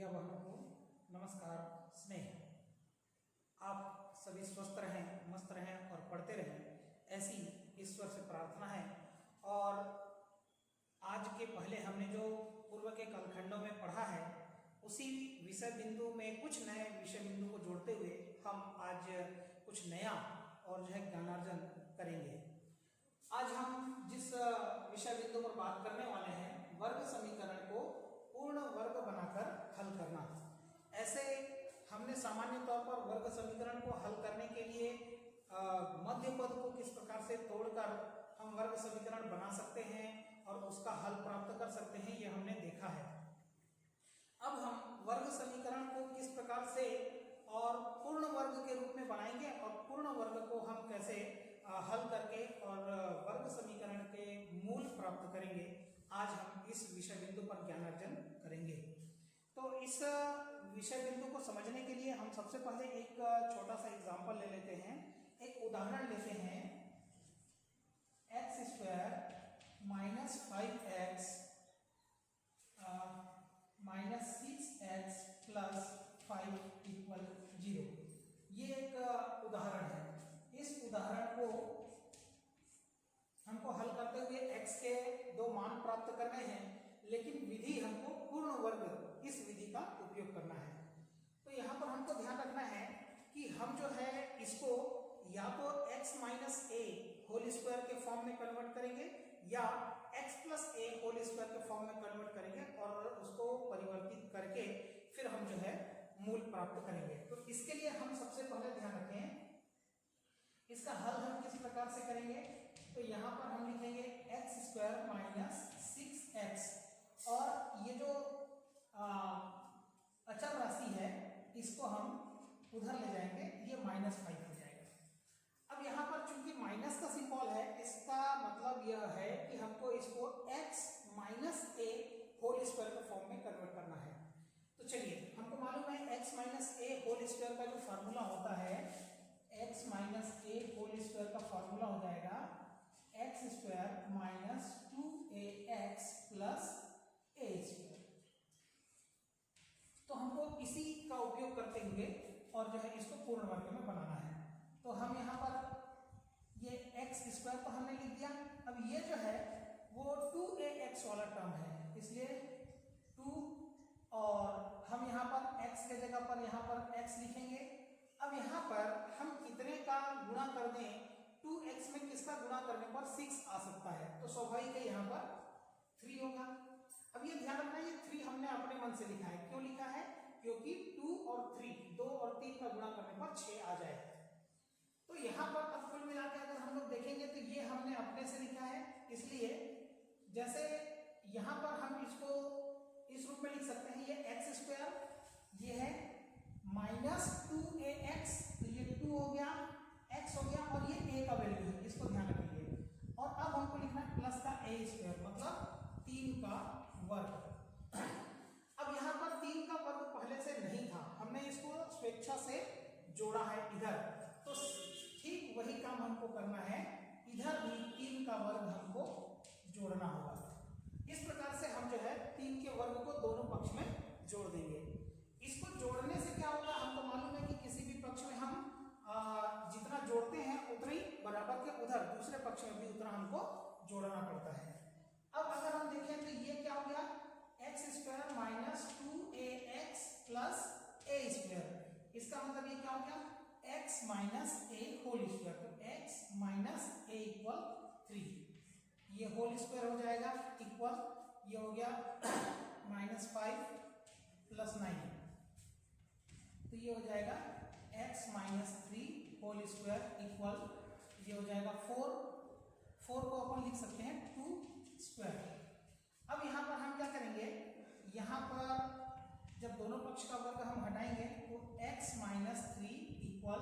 भैया बहनों को नमस्कार, स्नेह। आप सभी स्वस्थ रहें, मस्त रहें और पढ़ते रहें, ऐसी ईश्वर से प्रार्थना है। और आज के पहले हमने जो पूर्व के कलखंडों में पढ़ा है, उसी विषय बिंदु में कुछ नए विषय बिंदु को जोड़ते हुए हम आज कुछ नया और जो है ज्ञानार्जन करेंगे। आज हम जिस विषय बिंदु पर बात करने वाले हैं, वर्ग समीकरण को पूर्ण वर्ग बनाकर हल करना। ऐसे हमने सामान्य तौर पर वर्ग समीकरण को हल करने के लिए मध्य पद को किस प्रकार से तोड़कर हम वर्ग समीकरण बना सकते हैं और उसका हल प्राप्त कर सकते हैं, ये हमने देखा है। अब हम वर्ग समीकरण को किस प्रकार से और पूर्ण वर्ग के रूप में बनाएंगे और पूर्ण वर्ग को हम कैसे हल करके और वर्ग समीकरण के मूल प्राप्त करेंगे, आज हम इस विषय बिंदु पर ज्ञानार्जन करेंगे। तो इस विषय बिंदु को समझने के लिए हम सबसे पहले एक छोटा सा एग्जांपल ले लेते हैं, एक उदाहरण लेते हैं। x² - 5x - 6x + 5 = 0। ये एक उदाहरण है। इस उदाहरण को हमको हल करते हुए x के दो मान प्राप्त करने हैं, लेकिन विधि हमको पूर्ण वर्ग, इस विधि का उपयोग करना है। तो यहाँ पर हमको ध्यान रखना है कि हम जो है इसको या तो x - a होल स्क्वायर के फॉर्म में कन्वर्ट करेंगे या x + a होल स्क्वायर के फॉर्म में कन्वर्ट करेंगे और उसको परिवर्तित करके फिर हम जो है मूल प्राप्त करेंगे। तो इसके लिए हम सबसे पहले ध्यान रखें, इसका हल हम किस प्रकार से करेंगे। तो यहाँ पर हम लिखेंगे x² - 6x और ये जो अचर राशि है इसको हम उधर ले जाएंगे, ये -5 हो जाएगा। अब यहाँ पर चूंकि माइनस का सिंबल है, इसका मतलब यह है कि हमको इसको x - a होल स्क्वायर के फॉर्म में कन्वर्ट करना है। तो चलिए, हमको मालूम है x - a होल स्क्वायर का जो फार्मूला होता है, x - a होल स्क्वायर का फार्मूला हो जाएगा x² - 2ax + a²। तो हमको इसी का उपयोग करते हुए और जो है इसको पूर्ण वर्ग में बनाना है। तो हम यहाँ पर ये x² तो हमने लिख दिया। अब ये जो है वो 2ax वाला टर्म है, इसलिए 2 और हम यहाँ पर x के जगह पर यहाँ पर x लिखेंगे। अब यहाँ पर हम कितने का गुणा कर दें, 2x में किसका गुणा करने पर 6 आ सकता है, तो स्वाभाविक है यहाँ पर 3 होगा। अब ये ध्यान रखना, ये 3 हमने अपने मन से लिखा है। क्यों लिखा है? क्योंकि 2 और 3, 2 और 3 का गुणा करने पर 6 आ जाए। तो यहाँ पर अब कुल मिला के अगर हम लोग देखेंगे तो ये हमने अपने से लिखा है, इसलिए जैसे यहाँ पर हम इसको इस रूप में लिख सकते हैं, ये x², ये है -2ax, तो ये 2 हो गया, x हो गया और ये a का वैल्यू है, इसको ध्यान रखिए। और अब हमको लिखना है प्लस का a², मतलब 3 का वर्ग। अब यहाँ पर 3 का वर्ग पहले से नहीं था, हमने इसको स्वेच्छा से जोड़ा है इधर, तो ठीक वही काम हमको करना है, इधर भी 3 का वर्ग हमको जोड़ना होगा। इस प्रकार से हम जो है 3 के वर्ग को दोनों पक्ष में जोड़ देंगे। इसको जोड़ने से क्या होगा, हमको मालूम है कि किसी भी पक्ष में हम जितना जोड़ते हैं उतना ही बराबर के उधर दूसरे पक्ष में भी उतना हमको जोड़ना पड़ता है। अब अगर हम देखें तो ये क्या हो गया, x² - 2ax + a²। इसका मतलब ये क्या हो गया, x - a होल स्क्वायर, तो x - a = 3, ये होल स्क्वायर हो जाएगा इक्वल, ये हो गया -5 + 9, तो ये हो जाएगा x - 3 होल स्क्वायर इक्वल, ये हो जाएगा 4 को अपन लिख सकते हैं 2²। अब यहाँ पर हम क्या करेंगे, यहाँ पर जब दोनों पक्ष का वर्ग हम हटाएंगे तो x - 3 इक्वल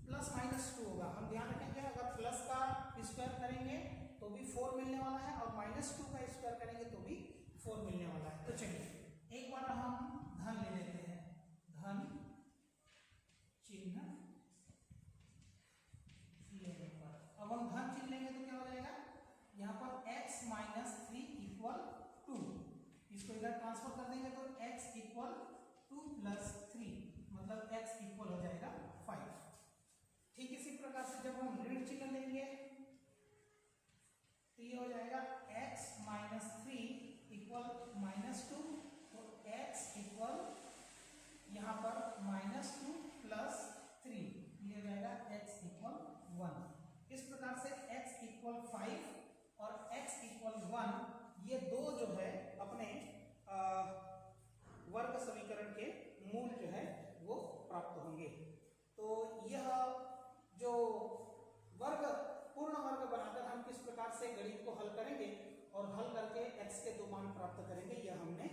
+-2 होगा। हम ध्यान रखेंगे, अगर प्लस का स्क्वायर करेंगे तो भी 4 मिलने वाला है और -2 का स्क्वायर करेंगे तो भी 4 मिलने वाला है। तो चलिए एक बार हम धन ले लेते हैं, धन चिन्ह लेने पर, अब हम धन चिन्ह लेंगे तो क्या हो जाएगा, यहाँ पर x - 3 = 2, इसको इधर ट्रांसफर कर देंगे तो x = 2 + 3 मतलब x इक्वल हो जाएगा 5। ठीक इसी प्रकार से जब हम ऋण चिन्ह लेंगे तो ये हो जाएगा x - 3 इक्वल -2, तो x इक्वल यहाँ पर -2 + 3, ये हो जाएगा x इक्वल 1। इस प्रकार से x इक्वल 5 और x इक्वल 1 ये दो जो है अपने वर्ग समीकरण के मूल जो है वो प्राप्त होंगे। तो यह जो वर्ग पूर्ण वर्ग बनाकर हम किस प्रकार से गणित को हल करेंगे और हल करके x के दो मान प्राप्त करेंगे यह हमने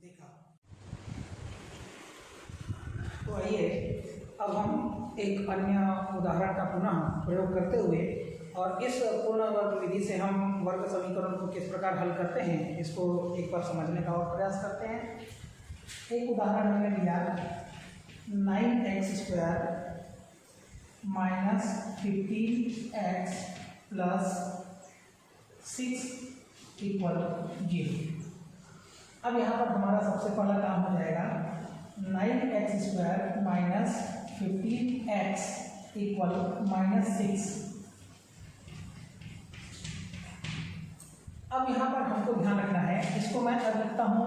देखा। तो आइए अब हम एक अन्य उदाहरण का पुनः प्रयोग करते हुए और इस पूर्ण वर्ग विधि से हम वर्ग समीकरण को किस प्रकार हल करते हैं इसको एक बार समझने का और प्रयास करते हैं। एक उदाहरण हमने लिया 9x² - 15x + 6 = 0। अब यहाँ पर हमारा सबसे पहला काम हो जाएगा 9x² - 15x = -6। अब यहाँ पर हमको ध्यान रखना है, इसको मैं अब लिखता हूँ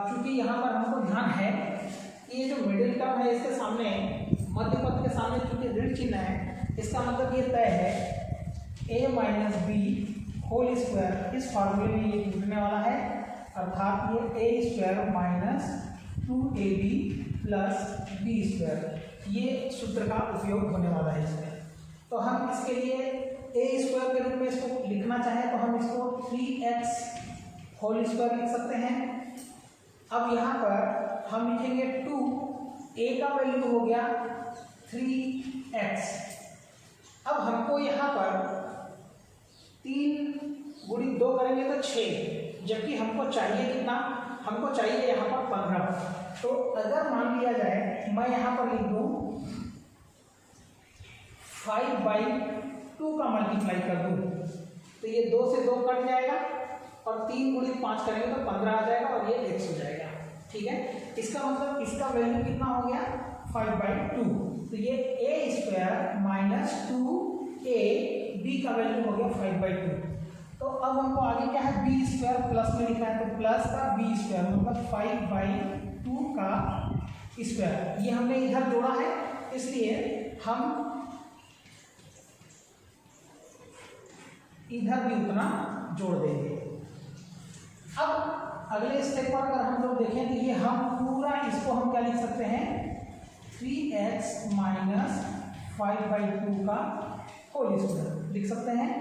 चूंकि यहाँ पर हमको ध्यान है ये जो मिडिल टर्म है इसके सामने मध्य पद के सामने चूंकि ऋण चिन्ह है, इसका मतलब ये तय है a - b होल स्क्वायर, इस फार्मूले में ये टूटने वाला है, अर्थात ये a² - 2ab + b², ये सूत्र का उपयोग होने वाला है इसमें। तो हम इसके लिए a² के रूप में इसको लिखना चाहें तो हम इसको 3x होल स्क्वायर लिख सकते हैं। अब यहाँ पर हम लिखेंगे 2, a का वैल्यू हो गया 3x। अब हमको यहाँ पर 3 × 2 करेंगे तो 6, जबकि हमको चाहिए कितना, हमको चाहिए यहाँ पर 15। तो अगर मान लिया जाए मैं यहाँ पर लिख दूँ 5/2 का मल्टीप्लाई कर दूँ तो ये 2 से 2 कट जाएगा और 3 × 5 करेंगे तो 15 आ जाएगा और ये x हो जाएगा। ठीक है, इसका मतलब इसका वैल्यू कितना हो गया 5/2, तो ये a² - 2ab का वैल्यू हो गया 5/2। तो अब हमको आगे क्या है b² प्लस में लिखना है, तो प्लस का b² मतलब 5/2 का स्क्वायर, ये हमने इधर जोड़ा है इसलिए हम इधर भी उतना जोड़ देंगे। अब अगले स्टेप पर अगर हम लोग देखें तो ये हम पूरा इसको हम क्या लिख सकते हैं 3x - 5/2 का होल स्क्वायर लिख सकते हैं,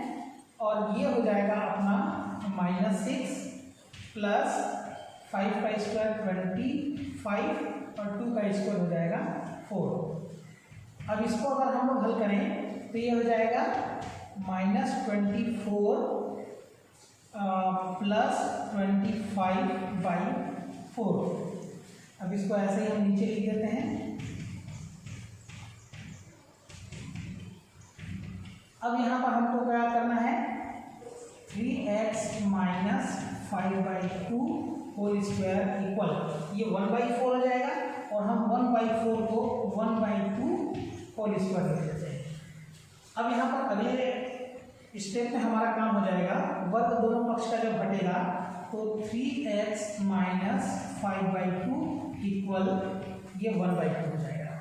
और ये हो जाएगा अपना -6 प्लस 5 का स्क्वायर 25 और 2 का स्क्वायर हो जाएगा 4। अब इसको अगर हम लोग हल करें तो ये हो जाएगा -24 प्लस 25/4। अब इसको ऐसे ही हम नीचे लिख देते हैं। अब यहाँ पर हमको क्या करना है 3x - 5/2 होल स्क्वायर इक्वल, ये 1/4 हो जाएगा और हम 1/4 को 1/2 होल स्क्वायर लिख देते हैं। अब यहाँ पर अगले स्टेप में हमारा काम हो जाएगा वर्ग दोनों पक्ष का जब घटेगा तो 3x - 5/2 इक्वल ये 1/2 हो जाएगा।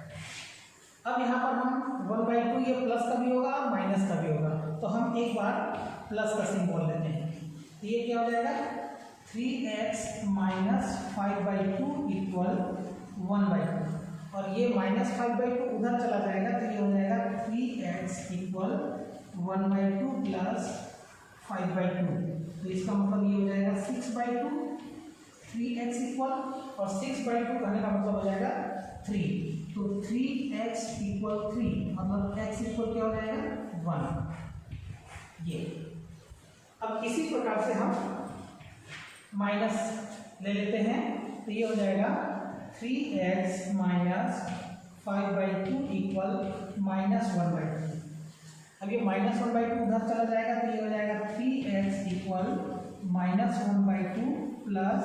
अब यहाँ पर हम 1/2 ये प्लस का भी होगा माइनस का भी होगा, तो हम एक बार प्लस का सिंबल लेते हैं, तो ये क्या हो जाएगा 3x - 5/2 इक्वल 1/2, और ये -5/2 उधर चला जाएगा तो ये हो जाएगा 3x इक्वल 1/2 प्लस 5/2, तो इसका मतलब ये हो जाएगा 6/2, 3x इक्वल, और 6/2 कहने का मतलब हो जाएगा 3, तो 3x इक्वल 3 मतलब x इक्वल क्या हो जाएगा 1। ये अब इसी प्रकार से हम माइनस ले लेते हैं तो ये हो जाएगा 3x - 5/2 इक्वल -1/2। अब ये -1/2 उधर चला जाएगा तो ये हो जाएगा 3x इक्वल -1/2 प्लस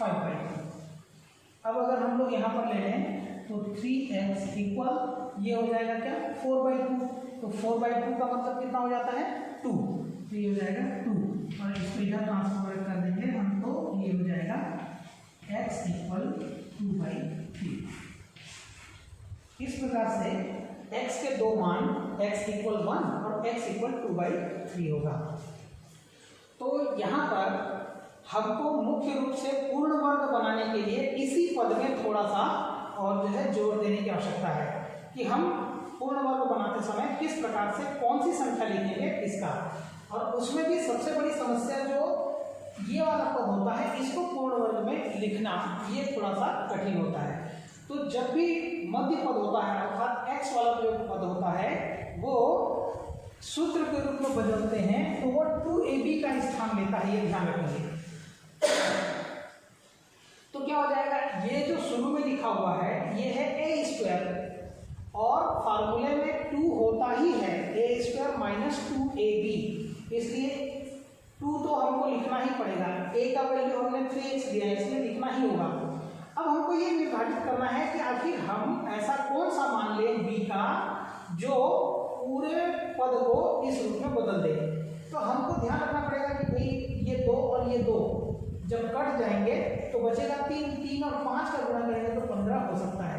5/2। लोग यहाँ पर ले लें तो 3x इक्वल ये हो जाएगा क्या 4/2, तो 4/2 का मतलब कितना हो जाता है 2, तो ये हो जाएगा 2 और इसको इधर ट्रांसफर कर देंगे हम तो ये हो जाएगा x इक्वल 2/3। इस प्रकार से x के दो मान x इक्वल 1 और x इक्वल 2/3 होगा। तो यहाँ पर हमको मुख्य रूप से पूर्ण वर्ग बनाने के लिए इसी पद में थोड़ा सा और जो है जोड़ देने की आवश्यकता है कि हम पूर्ण वर्ग बनाते समय किस प्रकार से कौन सी संख्या लिखेंगे इसका, और उसमें भी सबसे बड़ी समस्या जो ये वाला पद होता है इसको पूर्ण वर्ग में लिखना ये थोड़ा सा कठिन होता है। तो जब भी मध्य पद होता है अर्थात x वाला जो पद होता है वो सूत्र के रूप में बदलते हैं तो वो 2ab का स्थान लेता है, ये ध्यान रखेंगे। तो क्या हो जाएगा, ये जो शुरू में लिखा हुआ है ये है a² और फार्मूले में 2 होता ही है a² - 2ab, इसलिए 2 तो हमको लिखना ही पड़ेगा। a का वैल्यू हमने 3x दिया है इसलिए लिखना ही होगा। अब हमको ये निर्धारित करना है कि आखिर हम ऐसा कौन सा मान लें b का जो पूरे पद को इस रूप में बदल दे। तो हमको ध्यान रखना पड़ेगा कि भाई ये 2 और ये 2 जब कट जाएंगे तो बचेगा 3, 3 और 5 का गुणा करेंगे तो 15 हो सकता है।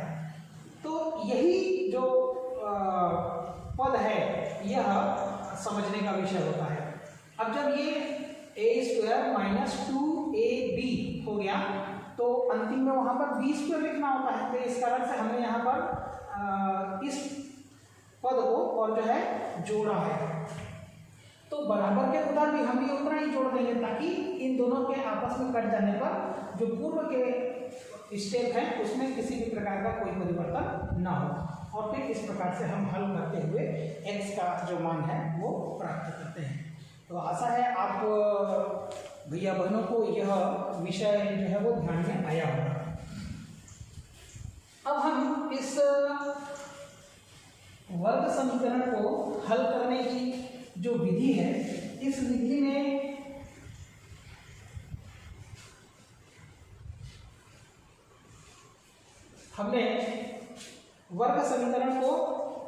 तो यही जो पद है यह समझने का विषय होता है। अब जब ये a² - 2ab हो गया तो अंतिम में वहां पर b² लिखना होता है, तो इस कारण से हमने यहाँ पर इस पद को और जो है जोड़ा है। तो बराबर के उधर भी हम भी उतना ही जोड़ देंगे ताकि इन दोनों के आपस में कट जाने पर जो पूर्व के स्टेप है उसमें किसी भी प्रकार का कोई परिवर्तन ना हो, और फिर इस प्रकार से हम हल करते हुए x का जो मान है वो प्राप्त करते हैं। तो आशा है आप भैया बहनों को यह विषय जो है वो ध्यान में आया होगा। अब हम इस वर्ग समीकरण को हल करने की जो विधि है इस विधि में हमने वर्ग समीकरण को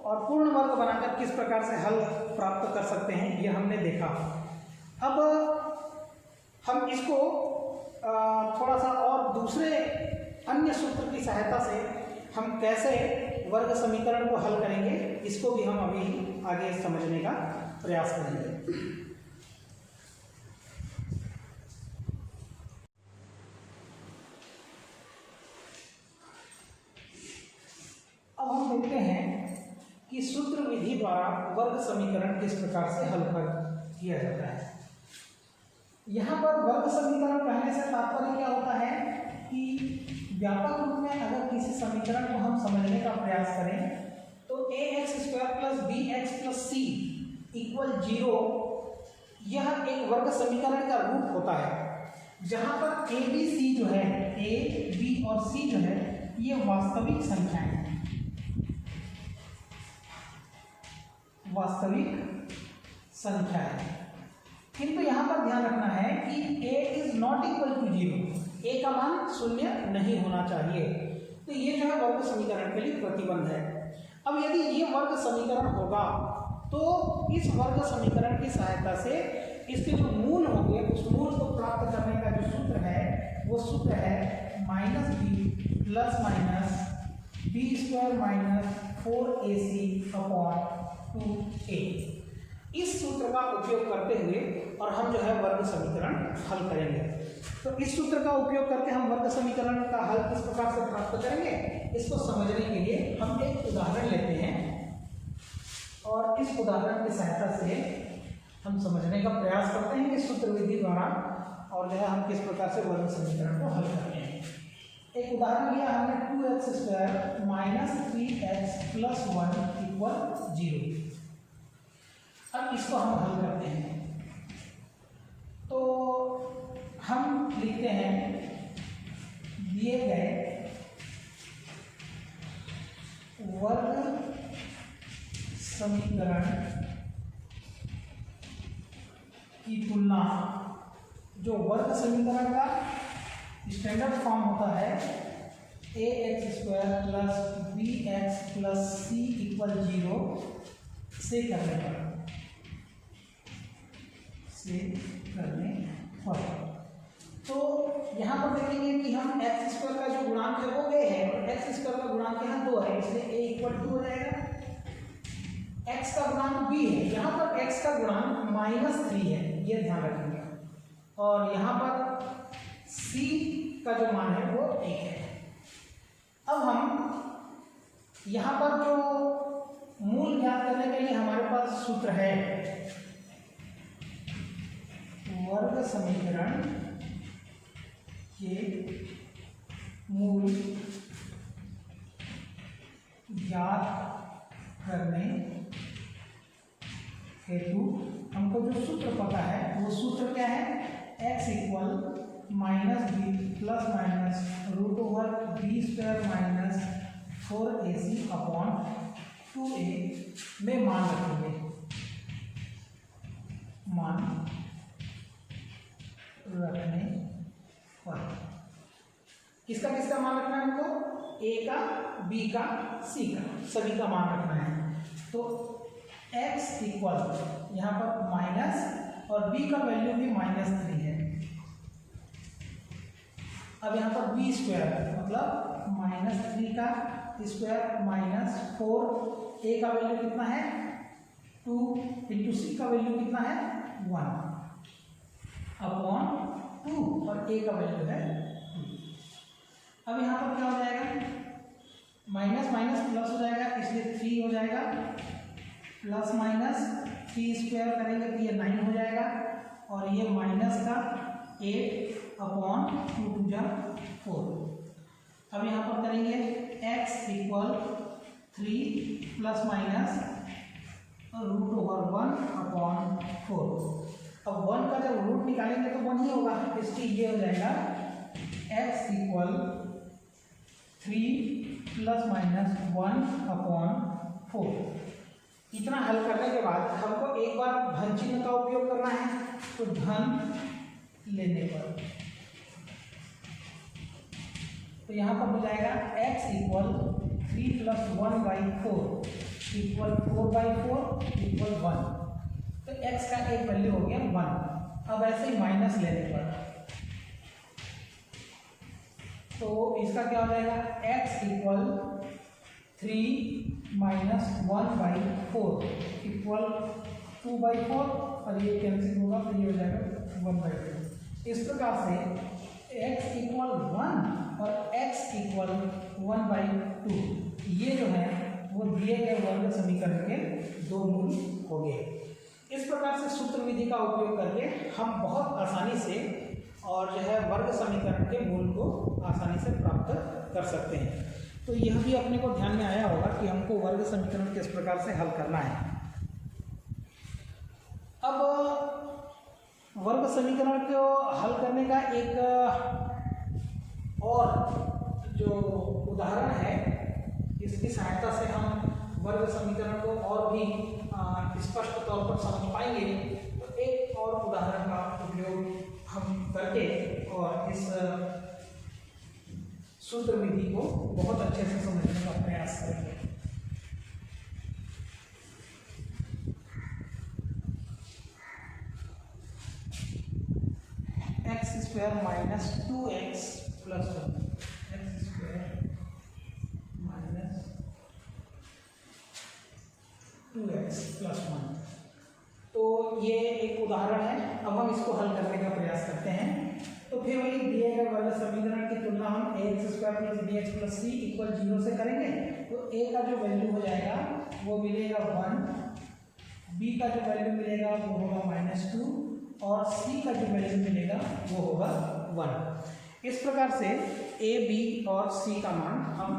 और पूर्ण वर्ग बनाकर किस प्रकार से हल प्राप्त कर सकते हैं यह हमने देखा। अब हम इसको थोड़ा सा और दूसरे अन्य सूत्र की सहायता से हम कैसे वर्ग समीकरण को हल करेंगे इसको भी हम अभी आगे समझने का प्रयास करेंगे। अब हम देखते हैं कि सूत्र विधि द्वारा वर्ग समीकरण किस प्रकार से हल किया जाता है। यहाँ पर वर्ग समीकरण कहने से तात्पर्य क्या होता है कि व्यापक रूप में अगर किसी समीकरण को हम समझने का प्रयास करें तो ax² + bx + c = 0 यह एक वर्ग समीकरण का रूप होता है जहाँ पर a b c जो है a b और c जो है ये वास्तविक संख्याएं हैं, वास्तविक संख्या है। किंतु यहाँ पर ध्यान रखना है कि a ≠ 0, a का मान 0 नहीं होना चाहिए। तो ये जो है वर्ग समीकरण के लिए प्रतिबंध है। अब यदि ये वर्ग समीकरण होगा तो इस वर्ग समीकरण की सहायता से इसके जो मूल होंगे उस मूल को प्राप्त करने का जो सूत्र है वो सूत्र है -b ± b² - 4ac/2a। इस सूत्र का उपयोग करते हुए और हम जो है वर्ग समीकरण हल करेंगे। तो इस सूत्र का उपयोग करके हम वर्ग समीकरण का हल किस प्रकार से प्राप्त करेंगे इसको समझने के लिए हम एक उदाहरण लेते हैं और इस उदाहरण की सहायता से हम समझने का प्रयास करते हैं इस सूत्र विधि द्वारा और जो है हम किस प्रकार से वर्ग समीकरण को हल करते हैं। एक उदाहरण लिया हमने 2x² - 3x + 1 = 0। अब इसको हम हल करते हैं तो हम लिखते हैं दिए गए वर्ग समीकरण की तुलना, जो वर्ग समीकरण का स्टैंडर्ड फॉर्म होता है ax² plus bx plus c equal 0 से करने पर तो यहाँ पर देखेंगे कि हम x² का जो गुणांक है वो a है और x² का गुणांक यहाँ 2 है, इसलिए a इक्वल 2 हो जाएगा। x का गुणांक b है, यहाँ पर x का गुणांक -3 है, ये ध्यान रखेंगे, और यहाँ पर c का जो मान है वो 1 है। अब हम यहाँ पर जो मूल ज्ञात करने के लिए हमारे पास सूत्र है, वर्ग समीकरण के मूल ज्ञात करने हेतु हमको जो सूत्र पता है वो सूत्र क्या है, x equal -b plus minus √b² minus 4ac upon 2a में मान रखेंगे, मान रखने पर किसका किसका मान रखना है हमको, a का, b का, c का, सभी का मान रखना है। तो x इक्वल यहाँ पर माइनस और b का वैल्यू भी -3 है। अब यहाँ पर b² मतलब -3 का स्क्वायर माइनस 4, a का वैल्यू कितना है 2 इंटू c का वैल्यू कितना है 1 अपॉन 2 और a का वैल्यू है 2। अब यहाँ पर क्या हो जाएगा, माइनस माइनस प्लस हो जाएगा, इसलिए 3 हो जाएगा, प्लस माइनस 3² करेंगे तो ये 9 हो जाएगा, और ये माइनस का 8 अपॉन 2 2 जा 4। अब यहाँ पर करेंगे x equal 3 plus minus √1 upon 4। अब 1 का जब रूट निकालेंगे तो 1 ही होगा, इसलिए ये हो जाएगा x equal 3 plus minus 1 upon 4। इतना हल करने के बाद हमको एक बार धन चिन्ह का उपयोग करना है, तो धन लेने पर तो यहाँ पर हो जाएगा x equal 3 plus 1/4 equal 4/4 equal 1। तो x का एक वैल्यू हो गया 1। अब ऐसे ही माइनस लेने पर तो इसका क्या हो जाएगा, x इक्वल 3 माइनस 1/4 इक्वल 2/4 और ये कैंसिल होगा तो ये हो जाएगा 1/2। इस प्रकार से x इक्वल 1 और x इक्वल 1/2 ये जो है वो दिए गए वर्ग समीकरण के दो मूल हो गए। इस प्रकार से सूत्र विधि का उपयोग करके हम बहुत आसानी से और जो है वर्ग समीकरण के मूल को आसानी से प्राप्त कर सकते हैं। तो यह भी अपने को ध्यान में आया होगा कि हमको वर्ग समीकरण किस प्रकार से हल करना है। अब वर्ग समीकरण को हल करने का एक और जो उदाहरण है, इसकी सहायता से हम वर्ग समीकरण को और भी स्पष्ट तौर पर समझ पाएंगे। तो एक और उदाहरण का उपयोग हम करके और इस सूत्र विधि को बहुत अच्छे से समझने का प्रयास करेंगे। x² minus 2x plus 1 x² minus 2x plus 1। तो ये एक उदाहरण है। अब हम इसको हल करने का प्रयास करते हैं। तो फिर वही दिए गए वर्ग समीकरण की तुलना हम ax² plus bx plus c equal 0 से करेंगे। तो a का जो वैल्यू हो जाएगा वो मिलेगा 1, b का जो वैल्यू मिलेगा वो होगा -2 और c का जो वैल्यू मिलेगा वो होगा 1। इस प्रकार से a, b और c का मान हम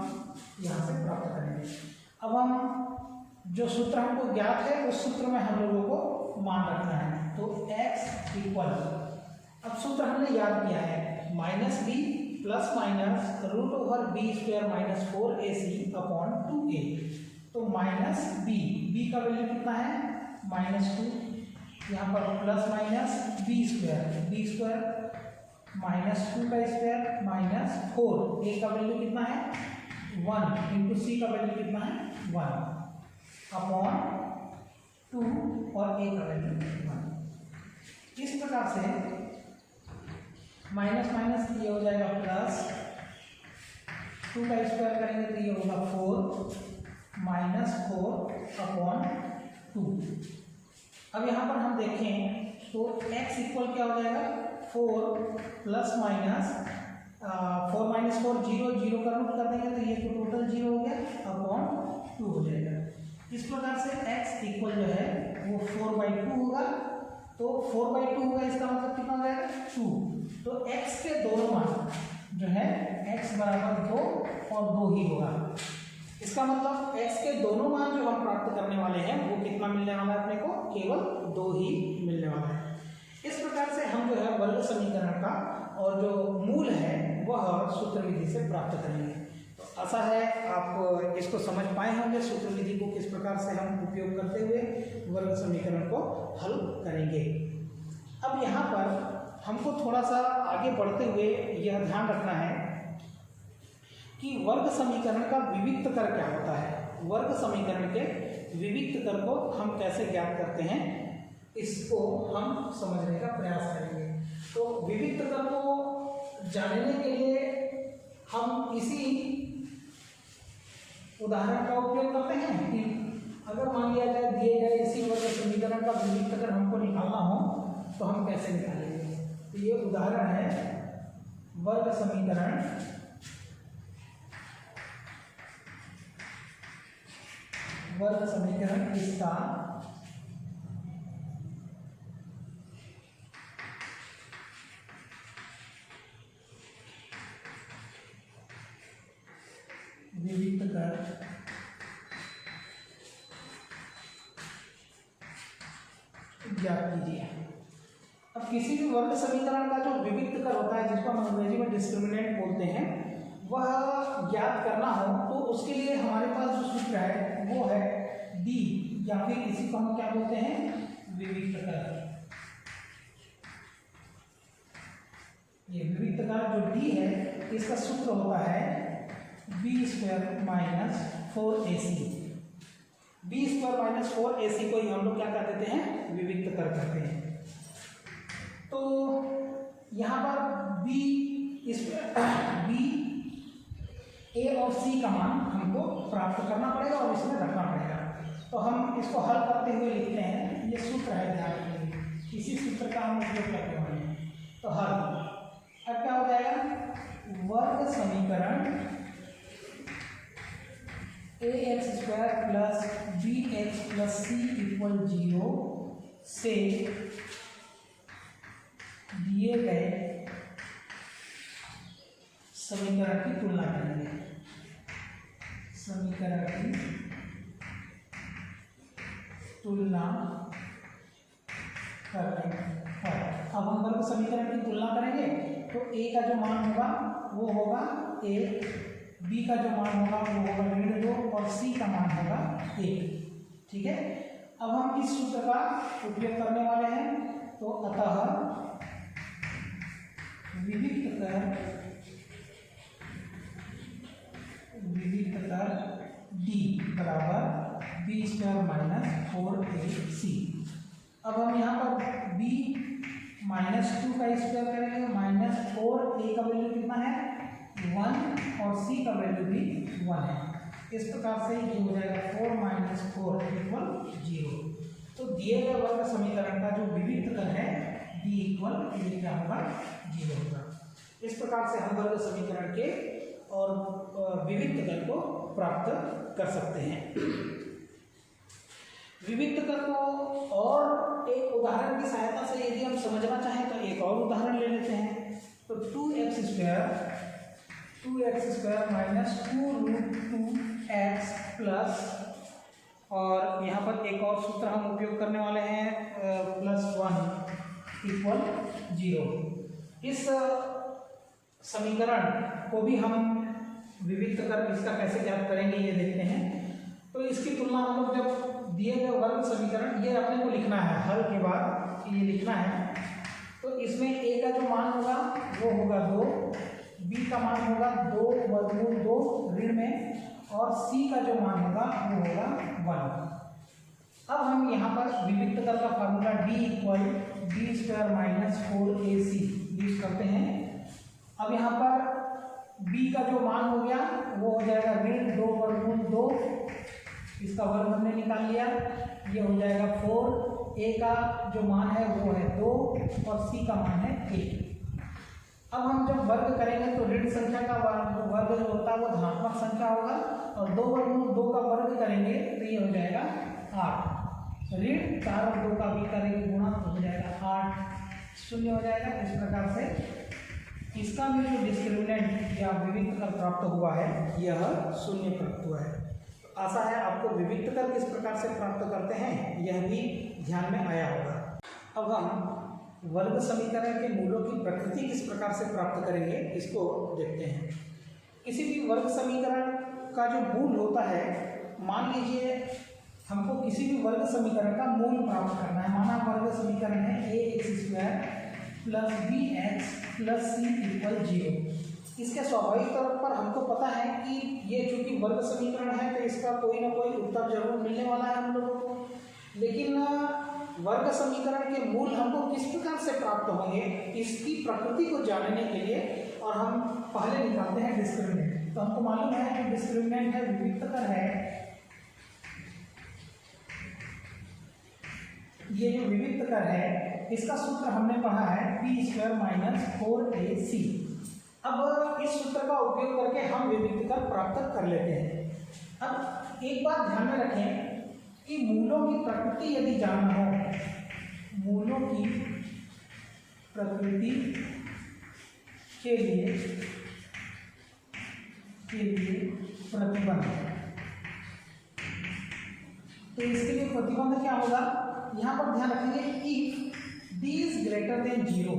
यहाँ से प्राप्त करेंगे। अब हम जो सूत्र हमको ज्ञात है उस सूत्र में हम लोगों को मान रखना है। तो x इक्वल, अब सूत्र हमने याद किया है, -b plus minus √b² minus 4ac upon 2a। तो -b का वैल्यू कितना है -2, यहाँ पर प्लस माइनस b² माइनस 2 का स्क्वायर माइनस 4 ए का वैल्यू कितना है 1 इंटू सी का वैल्यू कितना है 1 अपॉन 2 और ए का वैल्यू 1। इस प्रकार से माइनस माइनस ये हो जाएगा प्लस, 2 का स्क्वायर करेंगे तो ये होगा 4 माइनस 4 अपॉन 2। अब यहाँ पर हम देखें तो x इक्वल क्या हो जाएगा 4 प्लस माइनस 4 माइनस 4 0 0 का रूट कर देंगे तो ये तो टोटल 0 हो गया अपॉन 2 हो जाएगा। इस प्रकार से x इक्वल जो है वो 4/2 होगा। तो 4/2 होगा, इसका मतलब कितना हो जाएगा 2। तो x के दोनों मान जो है x बराबर 2 और 2 ही होगा। इसका मतलब x के दोनों मान जो हम प्राप्त करने वाले हैं वो कितना मिलने वाला है अपने को, केवल 2 ही मिलने वाला है। इस प्रकार से हम जो है वर्ग समीकरण का और जो मूल है वह सूत्र विधि से प्राप्त करेंगे। तो आशा है आप इसको समझ पाए होंगे, सूत्र विधि को किस प्रकार से हम उपयोग करते हुए वर्ग समीकरण को हल करेंगे। अब यहाँ पर हमको थोड़ा सा आगे बढ़ते हुए यह ध्यान रखना है कि वर्ग समीकरण का विविक्त कर क्या होता है। वर्ग समीकरण के विविक्त कर को हम कैसे ज्ञात करते हैं, इसको हम समझने का प्रयास करेंगे। तो विविक्त कर को जानने के लिए हम इसी उदाहरण का उपयोग करते हैं कि अगर मान लिया जाए दिए गए इसी वर्ग समीकरण का विविक्त कर हमको निकालना हो तो हम कैसे निकालेंगे। तो ये उदाहरण है वर्ग समीकरण इसका विविक्त कर ज्ञात कीजिए। अब किसी भी वर्ग समीकरण का जो विविक्त कर होता है, जिसको हम अंग्रेजी में डिस्क्रिमिनेंट बोलते हैं, वह ज्ञात करना हो तो उसके लिए हमारे पास जो सूत्र है वो है डी, या फिर इसी को हम क्या बोलते हैं विविक्त कर। ये विविक्त कर जो डी है इसका सूत्र होता है b² minus 4ac। b² minus 4ac को ही हम लोग क्या कर देते हैं विविक्त कर कहते हैं। तो यहाँ पर b a और c का मान हमको प्राप्त करना पड़ेगा और इसमें रखना पड़ेगा। तो हम इसको हल करते हुए लिखते हैं, ये सूत्र है, ध्यान रखिए इसी सूत्र का हम उपयोग करते हैं। तो हल अब क्या हो जाएगा वर्ग समीकरण ax² plus bx plus c equal 0 से दिए गए समीकरण की तुलना करेंगे। समीकरण की तुलना करने पर अब हम वर्ग समीकरण की तुलना करेंगे तो a का जो मान होगा वो होगा a, b का जो मान होगा वो होगा 1.5 और c का मान होगा 1। ठीक है, अब हम इस सूत्र का उपयोग करने वाले हैं। तो अतः विविक्त कर d बराबर b² माइनस 4ac। अब हम यहाँ पर b माइनस 2 का स्क्वायर करेंगे, माइनस 4a का वैल्यू कितना है 1 और c का वैल्यू भी 1 है। इस प्रकार से ये हो जाएगा 4 माइनस 4 इक्वल 0। तो दिए गए वर्ग समीकरण का जो विविक्त कर है d इक्वल ये क्या होगा 0 होगा। इस प्रकार से हम वर्ग समीकरण के और विविक्त कर को प्राप्त कर सकते हैं। विविक्त कर को और एक उदाहरण की सहायता से यदि हम समझना चाहें तो एक और उदाहरण ले लेते हैं। तो 2x² माइनस 2√2x प्लस, और यहाँ पर एक और सूत्र हम उपयोग करने वाले हैं +1 इक्वल 0। इस समीकरण को भी हम विविक्त कर इसका कैसे ज्ञात करेंगे ये देखते हैं। तो इसकी तुलना हम लोग जब दिए गए वर्ग समीकरण ये अपने को लिखना है हल के बाद ये लिखना है। तो इसमें a का जो मान होगा वो होगा 2, b का मान होगा 2 वर्गमूल 2 ऋण में, और c का जो मान होगा वो होगा 1। अब हम यहाँ पर विविक्त कर का formula d equal b square minus 4ac use करते हैं। अब यहाँ पर b का जो मान हो गया वो हो जाएगा ऋण 2 वर्गमूल 2, इसका वर्ग हमने निकाल लिया, ये हो जाएगा 4। a का जो मान है वो है 2 और c का मान है 1। अब हम जब वर्ग करेंगे तो ऋण संख्या का वर्ग जो होता है वो धनात्मक संख्या होगा, और 2 वर्गमूल 2 का वर्ग करेंगे तो ये हो जाएगा 8। ऋण 4 और 2 का भी करेंगे गुणा तो हो जाएगा 8, शून्य हो जाएगा। इस प्रकार से इसका भी जो डिस्क्रिमिनेंट या विविक्त कर प्राप्त हुआ है यह शून्य प्राप्त हुआ है। आशा है आपको विविक्त कर किस प्रकार से प्राप्त करते हैं यह भी ध्यान में आया होगा। अब हम वर्ग समीकरण के मूलों की प्रकृति किस प्रकार से प्राप्त करेंगे इसको देखते हैं। किसी भी वर्ग समीकरण का जो मूल होता है, मान लीजिए हमको किसी भी वर्ग समीकरण का मूल प्राप्त करना है। माना वर्ग समीकरण है ax² plus bx plus c equal 0। इसके स्वाभाविक तौर पर हमको पता है कि ये चूंकि वर्ग समीकरण है तो इसका कोई ना कोई उत्तर जरूर मिलने वाला है हम लोगों को। लेकिन वर्ग समीकरण के मूल हमको किस प्रकार से प्राप्त होंगे इसकी प्रकृति को जानने के लिए, और हम पहले निकालते हैं डिस्क्रिमिनेंट। तो हमको मालूम है कि डिस्क्रिमिनेंट है विविक्त कर है, ये जो विविक्त कर है इसका सूत्र हमने पढ़ा है p² माइनस 4ac। अब इस सूत्र का उपयोग करके हम विविक्त कर प्राप्त कर लेते हैं। अब एक बात ध्यान में रखें कि मूलों की प्रकृति यदि जानना हो, मूलों की प्रकृति के लिए प्रतिबंध, तो इसके लिए प्रतिबंध क्या होगा, यहाँ पर ध्यान रखेंगे if d is greater than 0।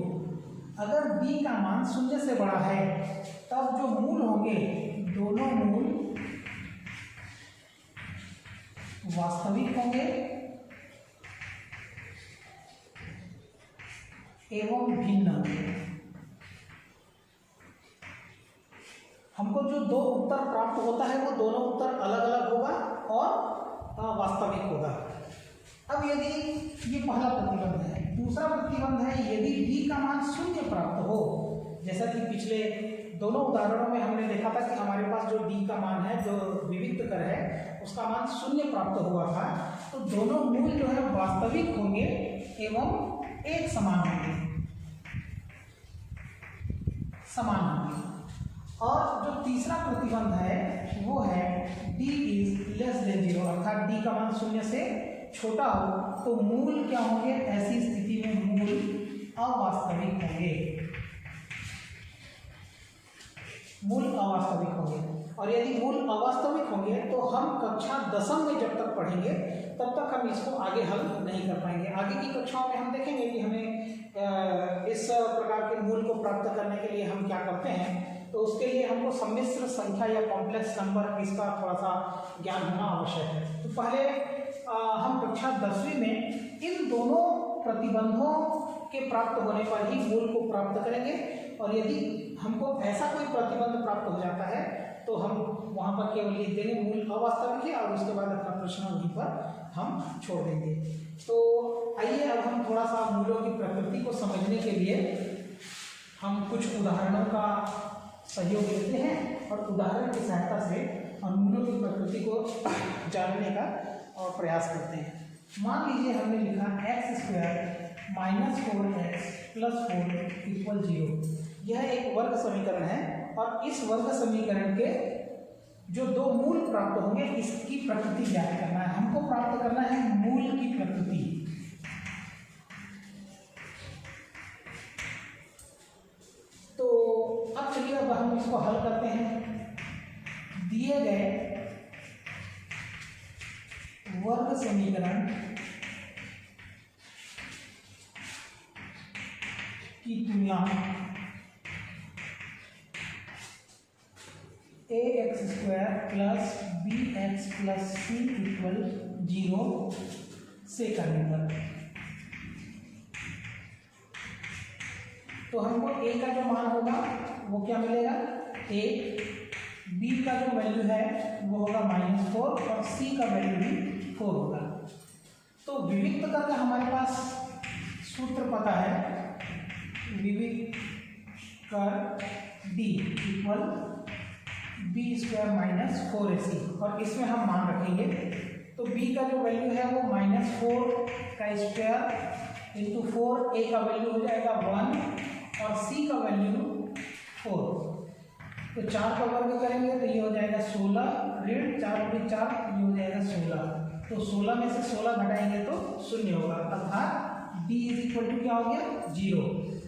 अगर d का मान 0 से बड़ा है तब जो मूल होंगे दोनों मूल वास्तविक होंगे एवं भिन्न होंगे। हमको जो दो उत्तर प्राप्त होता है वो दोनों उत्तर अलग अलग होगा और वास्तविक होगा। अब यदि ये पहला प्रतिबंध है, दूसरा प्रतिबंध है यदि d का मान 0 प्राप्त हो, जैसा कि पिछले दोनों उदाहरणों में हमने देखा था कि हमारे पास जो d का मान है जो विविक्त कर है उसका मान 0 प्राप्त हुआ था, तो दोनों मूल जो है वास्तविक होंगे एवं एक समान होंगे, समान होंगे। और जो तीसरा प्रतिबंध है वो है d इज लेस देन 0, अर्थात d का मान 0 से छोटा हो तो मूल क्या होंगे, ऐसी स्थिति में मूल अवास्तविक होंगे, मूल अवास्तविक होंगे। और यदि मूल अवास्तविक होंगे तो हम कक्षा 10वीं में जब तक पढ़ेंगे तब तक हम इसको आगे हल नहीं कर पाएंगे। आगे की कक्षाओं में हम देखेंगे कि हमें इस प्रकार के मूल को प्राप्त करने के लिए हम क्या करते हैं, तो उसके लिए हमको सम्मिश्र संख्या या कॉम्प्लेक्स नंबर इसका थोड़ा सा ज्ञान होना आवश्यक है। तो पहले हम कक्षा 10वीं में इन दोनों प्रतिबंधों के प्राप्त होने पर ही मूल को प्राप्त करेंगे, और यदि हमको ऐसा कोई प्रतिबंध प्राप्त हो जाता है तो हम वहाँ पर केवल लिख देंगे मूल अवास्तविक है और उसके बाद अपना प्रश्न वहीं पर हम छोड़ देंगे। तो आइए अब हम थोड़ा सा मूलों की प्रकृति को समझने के लिए हम कुछ उदाहरणों का सहयोग लेते हैं और उदाहरण की सहायता से हम मूलों की प्रकृति को जानने का और प्रयास करते हैं। मान लीजिए हमने लिखा x² minus 4x plus 4 equal 0। यह एक वर्ग समीकरण है और इस वर्ग समीकरण के जो दो मूल प्राप्त होंगे इसकी प्रकृति ज्ञात करना है। हमको प्राप्त करना है मूल की प्रकृति। तो अब चलिए अब हम इसको हल करते हैं। दिए गए वर्ग समीकरण की तुलना ax² plus bx plus c equal 0 से करने पर, तो हमको a का जो मान होगा वो क्या मिलेगा, ए, बी का जो वैल्यू है वो होगा -4 और सी का वैल्यू भी 4 होगा। तो विविक्त करके हमारे पास सूत्र पता है, विविक्त कर डी इक्वल b² - 4ac, और इसमें हम मान रखेंगे। तो b का जो वैल्यू है वो -4 का स्क्वायर इंटू 4, a का वैल्यू हो जाएगा 1 और c का वैल्यू 4। तो 4 का वर्ग करेंगे तो ये हो जाएगा 16, ऋण 4 × 4 ये हो जाएगा 16। तो 16 में से 16 घटाएंगे तो 0 होगा, अर्थात d = क्या हो गया, 0।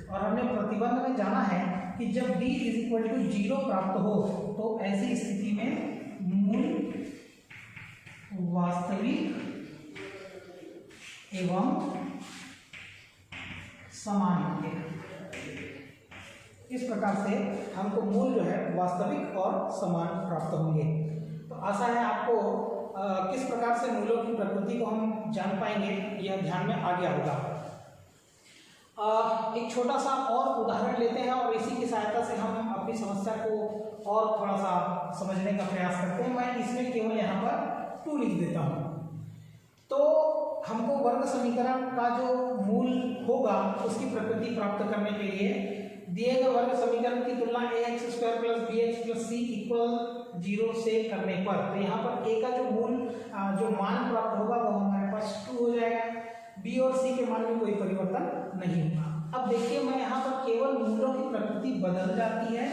और हमने प्रतिबंध में जाना है कि जब d = 0 प्राप्त हो तो ऐसी स्थिति में मूल वास्तविक एवं समान होंगे। इस प्रकार से हमको मूल जो है वास्तविक और समान प्राप्त होंगे। तो आशा है आपको किस प्रकार से मूलों की प्रकृति को हम जान पाएंगे यह ध्यान में आ गया होगा। एक छोटा सा और उदाहरण लेते हैं और इसी की सहायता से हम अपनी समस्या को और थोड़ा सा समझने का प्रयास करते हैं। मैं इसमें केवल यहाँ पर 2 लिख देता हूँ। तो हमको वर्ग समीकरण का जो मूल होगा उसकी प्रकृति प्राप्त करने के लिए दिए गए वर्ग समीकरण की तुलना ax² + bx + c = 0 से करने पर, तो यहाँ पर a का जो मूल जो मान प्राप्त होगा वो हमारे पास 2 हो जाएगा, b और c के मान में कोई परिवर्तन नहीं होगा। अब देखिए मैं यहाँ पर केवल मूलों की प्रकृति बदल जाती है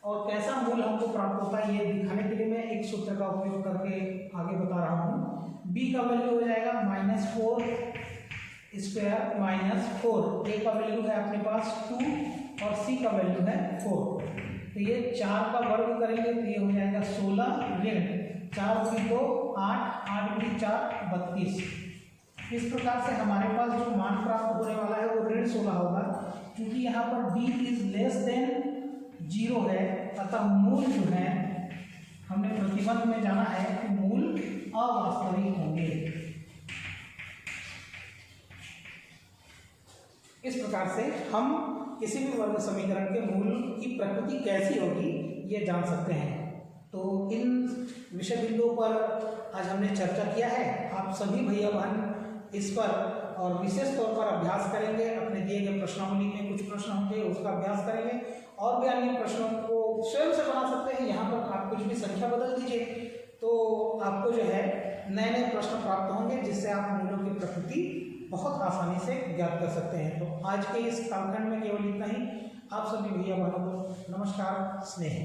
और कैसा मूल हमको प्राप्त होता है ये दिखाने के लिए मैं एक सूत्र का उपयोग करके आगे बता रहा हूँ। b का वैल्यू हो जाएगा -4² - 4, a का वैल्यू है अपने पास 2 और c का वैल्यू है 4। तो ये 4 का वर्ग करेंगे तो ये हो जाएगा 16, ऋण 4 × 2 8, 8 × 4 32। इस प्रकार से हमारे पास जो मान प्राप्त होने वाला है वो ऋण 16 होगा, क्योंकि यहाँ पर d > 0 है, अतः मूल जो है हमने प्रतिबंध में जाना है कि मूल अवास्तविक होंगे। इस प्रकार से हम किसी भी वर्ग समीकरण के मूल की प्रकृति कैसी होगी ये जान सकते हैं। तो इन विषय बिंदुओं पर आज हमने चर्चा किया है। आप सभी भैया बहन इस पर और विशेष तौर पर अभ्यास करेंगे। अपने दिए गए प्रश्नावली में कुछ प्रश्न होंगे उसका अभ्यास करेंगे और भी अन्य प्रश्नों को स्वयं से बना सकते हैं। यहाँ पर आप कुछ भी संख्या बदल दीजिए तो आपको जो है नए नए प्रश्न प्राप्त होंगे, जिससे आप मूलों की प्रकृति बहुत आसानी से ज्ञात कर सकते हैं। तो आज के इस कालखंड में केवल इतना ही। आप सभी भैया बहनों को नमस्कार, स्नेह।